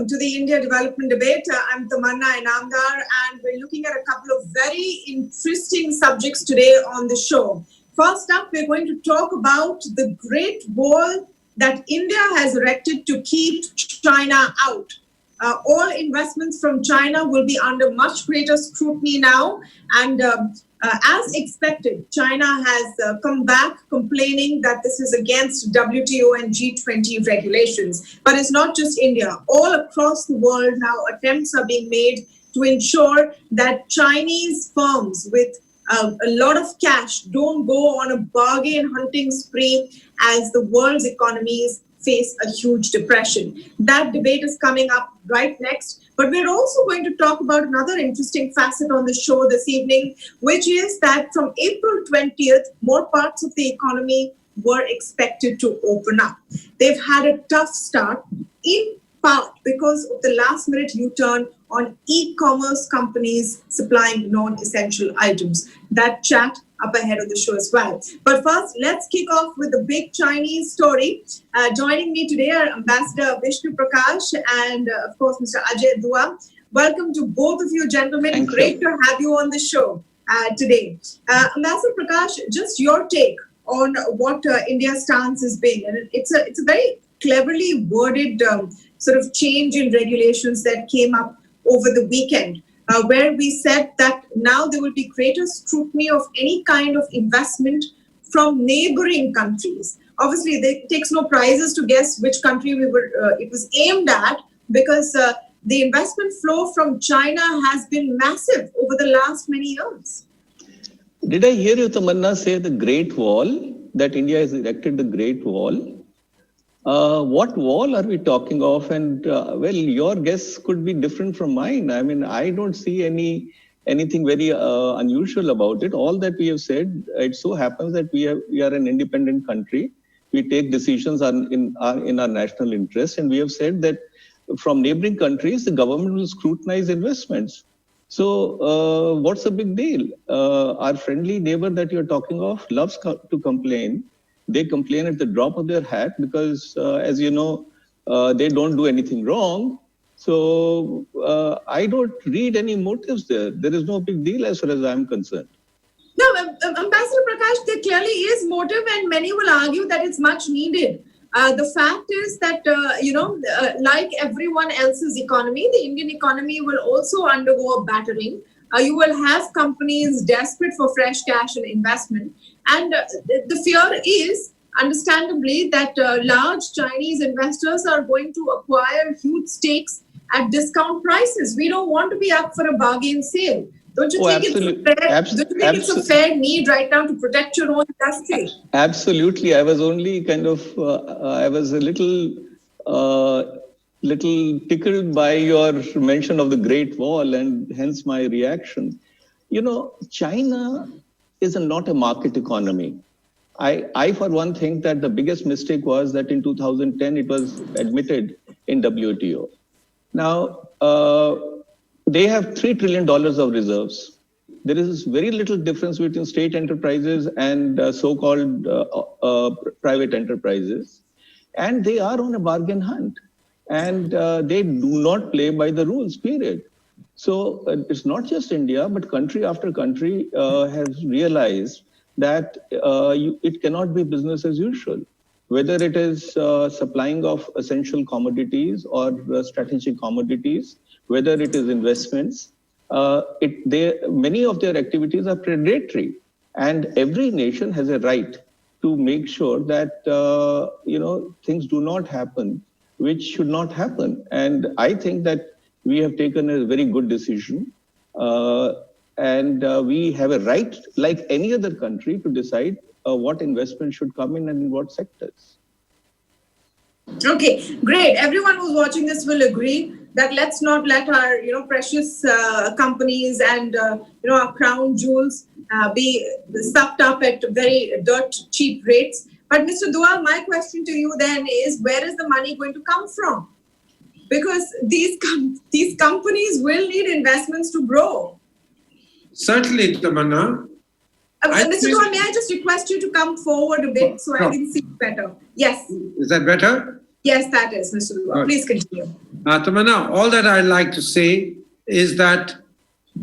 welcome to the India Development Debate. I'm Tamanna Inamdar, and we're looking at a couple of very interesting subjects today on the show. First up, we're going to talk about the Great Wall that India has erected to keep China out. All investments from China will be under much greater scrutiny now, and as expected, China has come back complaining that this is against WTO and G20 regulations. But it's not just India. All across the world now, attempts are being made to ensure that Chinese firms with a lot of cash don't go on a bargain hunting spree as the world's economies face a huge depression. That debate is coming up right next. But we're also going to talk about another interesting facet on the show this evening, which is that from April 20th, more parts of the economy were expected to open up. They've had a tough start, in part because of the last-minute U-turn on e-commerce companies supplying non-essential items. That chat up ahead of the show as well. But first, let's kick off with the big Chinese story. Joining me today are Ambassador Vishnu Prakash and, of course, Mr. Ajay Dua. Welcome to both of you, gentlemen. Thank Great you. to have you on the show today. Ambassador Prakash, just your take on what India's stance has been. And it's a very cleverly worded sort of change in regulations that came up over the weekend. Where we said that now there will be greater scrutiny of any kind of investment from neighboring countries. Obviously, it takes no prizes to guess which country it was aimed at, because the investment flow from China has been massive over the last many years. Did I hear you, Tamanna, say the Great Wall, that India has erected the Great Wall? What wall are we talking of? And well, your guess could be different from mine. I mean, I don't see anything very unusual about it. All that we have said, it so happens that we are an independent country. We take decisions in our national interest, and we have said that from neighboring countries, the government will scrutinize investments. So what's the big deal? Our friendly neighbor that you're talking of loves to complain. They complain at the drop of their hat because, as you know, they don't do anything wrong. So I don't read any motives there. There is no big deal as far as I'm concerned. No, Ambassador Prakash, there clearly is motive, and many will argue that it's much needed. The fact is that, like everyone else's economy, the Indian economy will also undergo a battering. You will have companies desperate for fresh cash and investment. And the fear is, understandably, that large Chinese investors are going to acquire huge stakes at discount prices. We don't want to be up for a bargain sale. Don't you think it's a fair need right now to protect your own industry? Absolutely. I was only kind of, I was a little tickled by your mention of the Great Wall, and hence my reaction. You know, China is not a market economy. I, for one, think that the biggest mistake was that in 2010, it was admitted in WTO. Now, they have $3 trillion of reserves. There is very little difference between state enterprises and so-called private enterprises. And they are on a bargain hunt. And they do not play by the rules, period. So it's not just India, but country after country has realized that it cannot be business as usual. Whether it is supplying of essential commodities or strategic commodities, whether it is investments, many of their activities are predatory. And every nation has a right to make sure that things do not happen which should not happen. And I think that we have taken a very good decision. And we have a right, like any other country, to decide what investment should come in and in what sectors. Okay, great. Everyone who's watching this will agree that let's not let our precious companies and our crown jewels be sucked up at very dirt cheap rates. But Mr. Dua, my question to you then is, where is the money going to come from? Because these companies will need investments to grow. Certainly, Tamanna. Mr. Dua, may I just request you to come forward a bit so I can see better? Yes. Is that better? Yes, that is, Mr. Dua. Please continue. Tamanna, all that I'd like to say is that,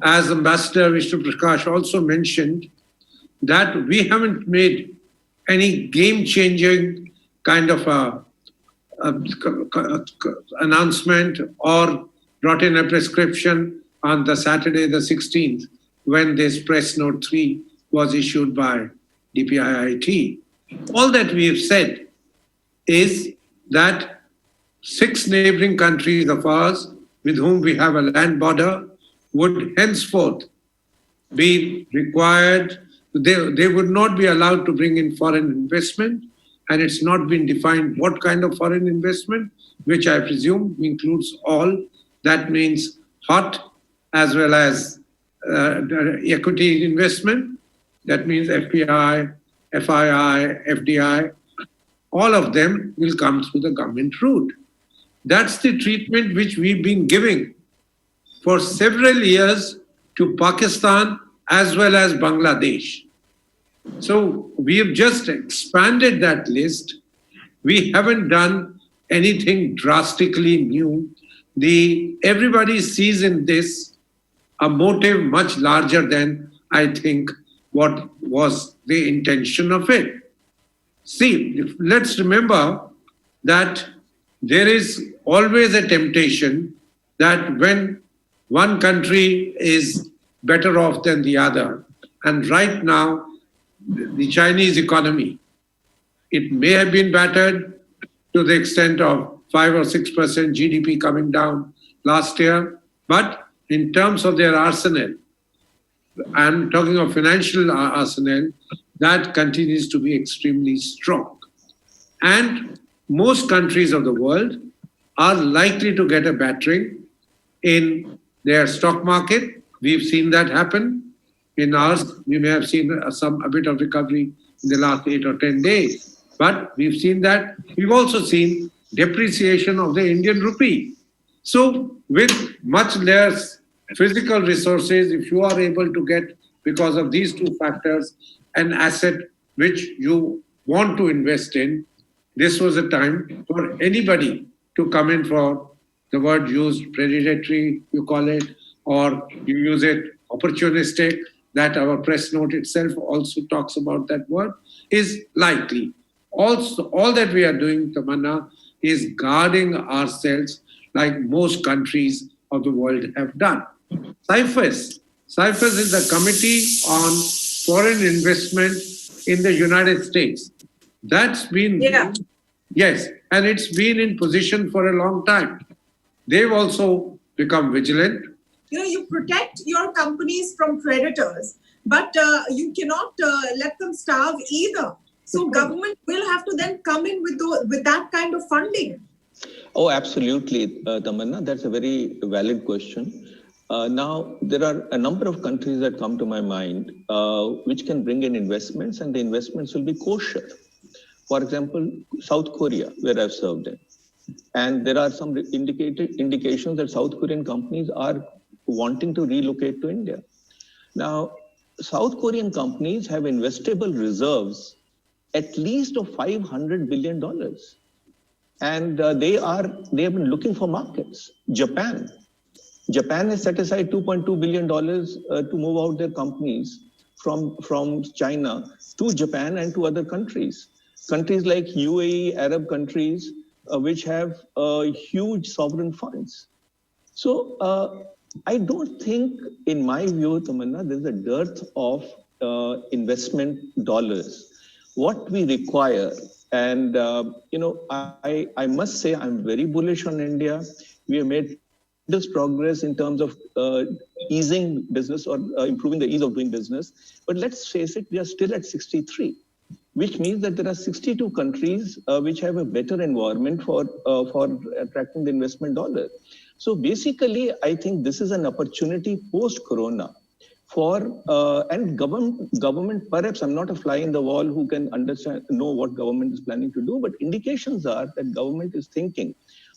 as Ambassador Vishnu Prakash also mentioned, that we haven't made any game-changing kind of announcement or brought in a prescription on the Saturday the 16th when this press note 3 was issued by DPIIT. All that we have said is that 6 neighboring countries of ours with whom we have a land border would henceforth be required, they would not be allowed to bring in foreign investment, and it's not been defined what kind of foreign investment, which I presume includes all. That means hot as well as equity investment. That means FPI, FII, FDI. All of them will come through the government route. That's the treatment which we've been giving for several years to Pakistan as well as Bangladesh. So we have just expanded that list. We haven't done anything drastically new. Everybody sees in this a motive much larger than, I think, what was the intention of it. See, let's remember that there is always a temptation that when one country is better off than the other, and right now, the Chinese economy, it may have been battered to the extent of 5 or 6% GDP coming down last year, but in terms of their arsenal, I'm talking of financial arsenal, that continues to be extremely strong. And most countries of the world are likely to get a battering in their stock market. We've seen that happen. In ours, we may have seen a bit of recovery in the last 8 or 10 days. But we've seen that. We've also seen depreciation of the Indian rupee. So with much less physical resources, if you are able to get, because of these two factors, an asset which you want to invest in, this was a time for anybody to come in for the word used, predatory, you call it, or you use it opportunistic, that our press note itself also talks about that word, is likely. Also, all that we are doing, Tamanna, is guarding ourselves like most countries of the world have done. CIFES is the Committee on Foreign Investment in the United States. That's been, yes, and it's been in position for a long time. They've also become vigilant. You protect your companies from predators, but you cannot let them starve either. So government will have to then come in with that kind of funding. Oh, absolutely, Tamanna. That's a very valid question. Now, there are a number of countries that come to my mind which can bring in investments, and the investments will be kosher. For example, South Korea, where I've served in. And there are some indications that South Korean companies are wanting to relocate to India. Now, South Korean companies have investable reserves at least of $500 billion. And they have been looking for markets. Japan has set aside $2.2 billion to move out their companies from China to Japan and to other countries. Countries like UAE, Arab countries, which have huge sovereign funds. So I don't think, in my view, Tamanna, there's a dearth of investment dollars. What we require, and I must say I'm very bullish on India. We have made this progress in terms of easing business or improving the ease of doing business. But let's face it, we are still at 63, which means that there are 62 countries which have a better environment for attracting the investment dollar. So basically, I think this is an opportunity post-corona for, and government, perhaps I'm not a fly in the wall who can know what government is planning to do, but indications are that government is thinking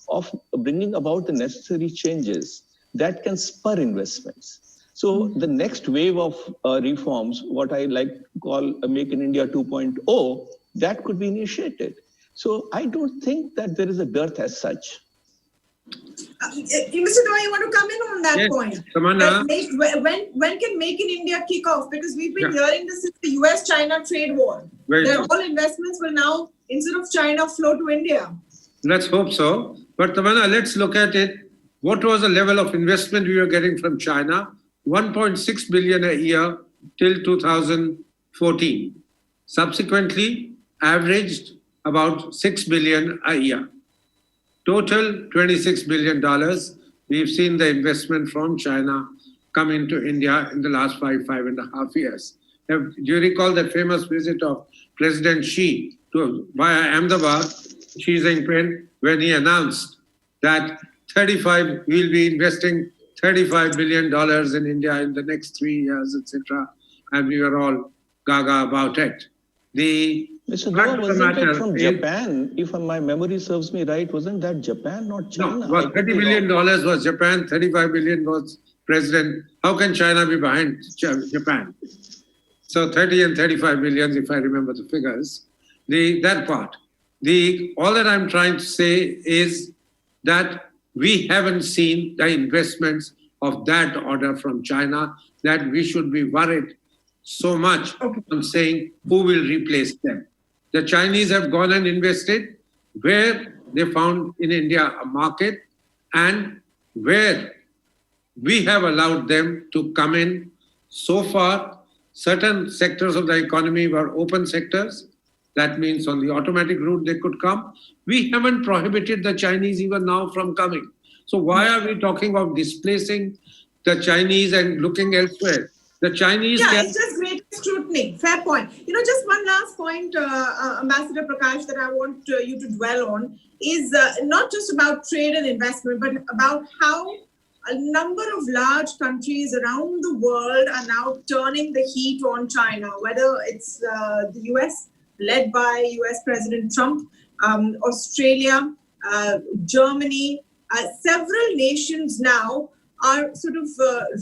of bringing about the necessary changes that can spur investments. So the next wave of reforms, what I like to call a Make in India 2.0, that could be initiated. So I don't think that there is a dearth as such. Mr. Doy, you want to come in on that Yes, point? Tamanna. When can Make in India kick off? Because we've been Yeah. hearing this since the US-China trade war. Very That true. all investments will now, instead of China, flow to India. Let's hope so. But Tamanna, let's look at it. What was the level of investment we were getting from China? 1.6 billion a year till 2014. Subsequently, averaged about 6 billion a year. Total $26 billion. We've seen the investment from China come into India in the last 5.5 years. Do you recall the famous visit of President Xi to via Ahmedabad, Xi Jinping, when he announced that we'll be investing $35 billion in India in the next 3 years, etc. And we were all gaga about it. The Mr. fact Dua, of the wasn't matter it from is, Japan? If my memory serves me right, wasn't that Japan, not China? no, well, $30 billion was Japan, 35 billion was President. How can China be behind Japan? So 30 and 35 billion, if I remember the figures. That part. All that I'm trying to say is that we haven't seen the investments of that order from China, that we should be worried so much on saying who will replace them. The Chinese have gone and invested where they found in India a market, and where we have allowed them to come in. So far, certain sectors of the economy were open sectors. That means on the automatic route they could come. We haven't prohibited the Chinese even now from coming. So why are we talking of displacing the Chinese and looking elsewhere? The Chinese Yeah, can... it's just great scrutiny. Fair point. Just one last point, Ambassador Prakash, that I want you to dwell on is not just about trade and investment, but about how a number of large countries around the world are now turning the heat on China, whether it's the US, led by US President Trump, Australia, Germany, several nations now are sort of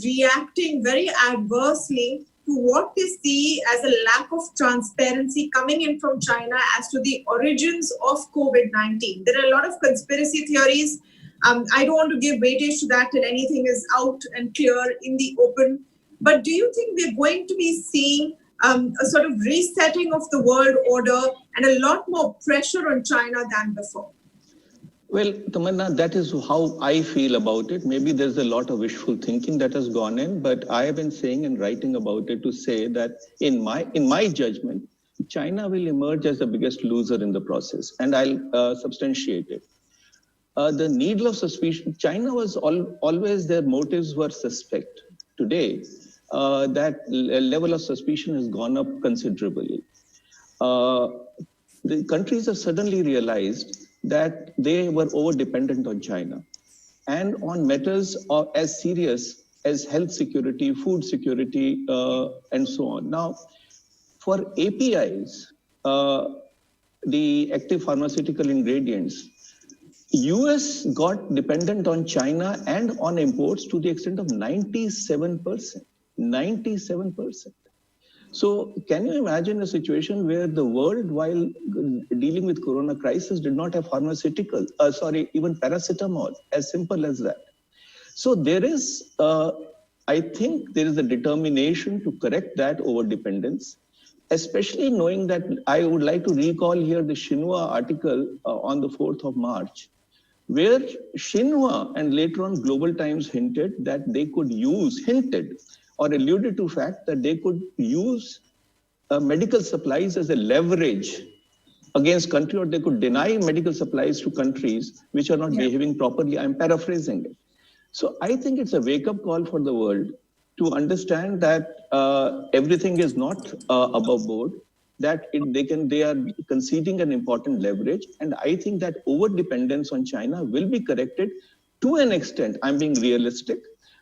reacting very adversely to what they see as a lack of transparency coming in from China as to the origins of COVID-19. There are a lot of conspiracy theories. I don't want to give weightage to that till anything is out and clear in the open. But do you think we're going to be seeing a sort of resetting of the world order and a lot more pressure on China than before? Well, Tamanna, that is how I feel about it. Maybe there's a lot of wishful thinking that has gone in, but I have been saying and writing about it to say that in my judgment, China will emerge as the biggest loser in the process, and I'll substantiate it. The needle of suspicion, China was always, their motives were suspect. Today, that level of suspicion has gone up considerably. The countries have suddenly realized that they were over-dependent on China and on matters as serious as health security, food security, and so on. Now, for APIs, the active pharmaceutical ingredients, US got dependent on China and on imports to the extent of 97%. 97%. So can you imagine a situation where the world, while dealing with corona crisis, did not have even paracetamol, as simple as that. So there is, I think there is a determination to correct that over-dependence, especially knowing that I would like to recall here the Xinhua article on the 4th of March, where Xinhua and later on Global Times hinted that they could hinted or alluded to fact that they could use medical supplies as a leverage against country, or they could deny medical supplies to countries which are not behaving properly. I'm paraphrasing it. So I think it's a wake-up call for the world to understand that everything is not above board, that they are conceding an important leverage. And I think that over-dependence on China will be corrected to an extent. I'm being realistic.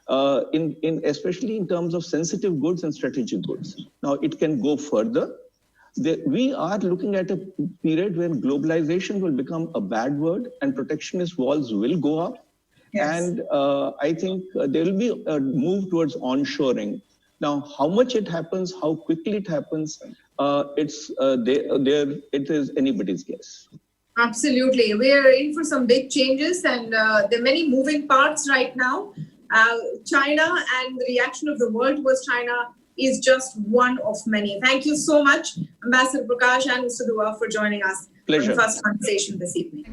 Especially in terms of sensitive goods and strategic goods. Now, it can go further. We are looking at a period when globalization will become a bad word and protectionist walls will go up. Yes. And I think there will be a move towards onshoring. Now, how much it happens, how quickly it happens, it is anybody's guess. Absolutely. We're in for some big changes, and there are many moving parts right now. China and the reaction of the world towards China is just one of many. Thank you so much, Ambassador Prakash and Mr. Dua, for joining us on the Pleasure. first conversation this evening.